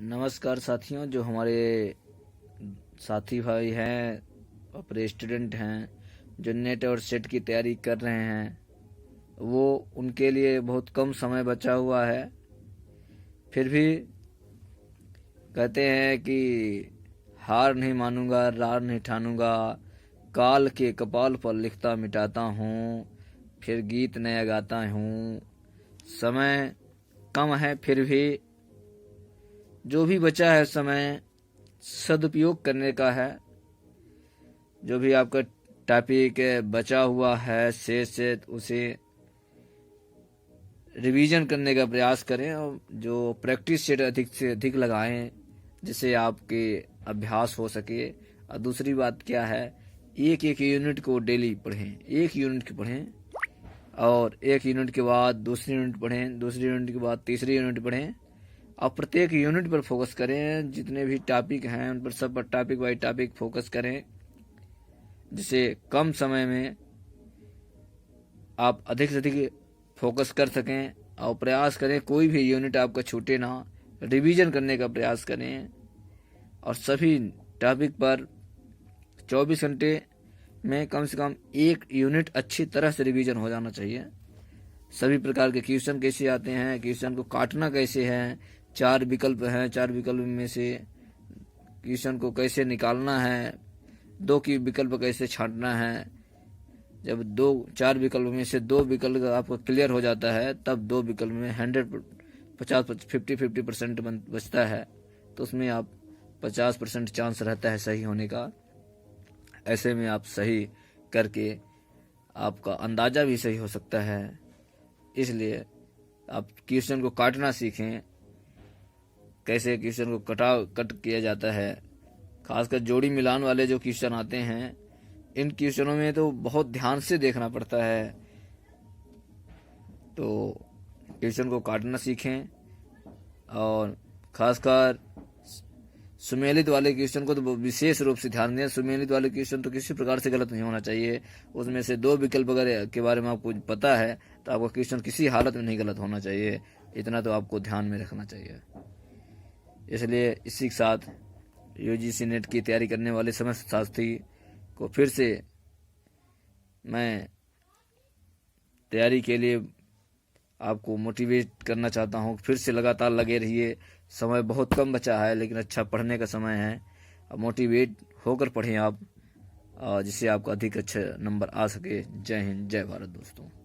नमस्कार साथियों, जो हमारे साथी भाई हैं, अपने स्टूडेंट हैं, जो नेट और सेट की तैयारी कर रहे हैं, वो उनके लिए बहुत कम समय बचा हुआ है। फिर भी कहते हैं कि हार नहीं मानूंगा, रार नहीं ठानूंगा, काल के कपाल पर लिखता मिटाता हूँ, फिर गीत नया गाता हूँ। समय कम है, फिर भी जो भी बचा है समय सदुपयोग करने का है। जो भी आपका टॉपिक बचा हुआ है शेष से उसे रिवीजन करने का प्रयास करें और जो प्रैक्टिस सेट अधिक से अधिक लगाएं, जिससे आपके अभ्यास हो सके। और दूसरी बात क्या है, एक एक यूनिट को डेली पढ़ें, एक यूनिट की पढ़ें और एक यूनिट के बाद दूसरी यूनिट पढ़ें, दूसरी यूनिट के बाद तीसरी यूनिट पढ़ें और प्रत्येक यूनिट पर फोकस करें। जितने भी टॉपिक हैं उन पर सब पर टॉपिक बाई टॉपिक फोकस करें, जिससे कम समय में आप अधिक से अधिक फोकस कर सकें। और प्रयास करें कोई भी यूनिट आपका छूटे ना, रिवीजन करने का प्रयास करें। और सभी टॉपिक पर 24 घंटे में कम से कम एक यूनिट अच्छी तरह से रिवीजन हो जाना चाहिए। सभी प्रकार के क्वेश्चन कैसे आते हैं, क्वेश्चन को काटना कैसे है, 4 विकल्प हैं, 4 विकल्प में से क्वेश्चन को कैसे निकालना है, 2 की विकल्प कैसे छांटना है। जब 4 विकल्प में से 2 विकल्प आपको क्लियर हो जाता है, तब 2 विकल्प में 50% बचता है, तो उसमें आप 50% चांस रहता है सही होने का। ऐसे में आप सही करके आपका अंदाजा भी सही हो सकता है। इसलिए आप क्वेश्चन को काटना सीखें, कैसे क्वेश्चन को कट किया जाता है। खासकर जोड़ी मिलान वाले जो क्वेश्चन आते हैं, इन क्वेश्चनों में तो बहुत ध्यान से देखना पड़ता है। तो क्वेश्चन को काटना सीखें और खासकर सुमेलित वाले क्वेश्चन को तो विशेष रूप से ध्यान दें। सुमेलित वाले क्वेश्चन तो किसी प्रकार से गलत नहीं होना चाहिए। उसमें से 2 विकल्प अगर के बारे में आपको पता है तो आपका क्वेश्चन किसी हालत में नहीं गलत होना चाहिए। इतना तो आपको ध्यान में रखना चाहिए। इसलिए इसी के साथ यूजीसी नेट की तैयारी करने वाले समस्त साथी को फिर से मैं तैयारी के लिए आपको मोटिवेट करना चाहता हूँ। फिर से लगातार लगे रहिए। समय बहुत कम बचा है, लेकिन अच्छा पढ़ने का समय है। अब मोटिवेट होकर पढ़ें आप, जिससे आपका अधिक अच्छे नंबर आ सके। जय हिंद, जय भारत दोस्तों।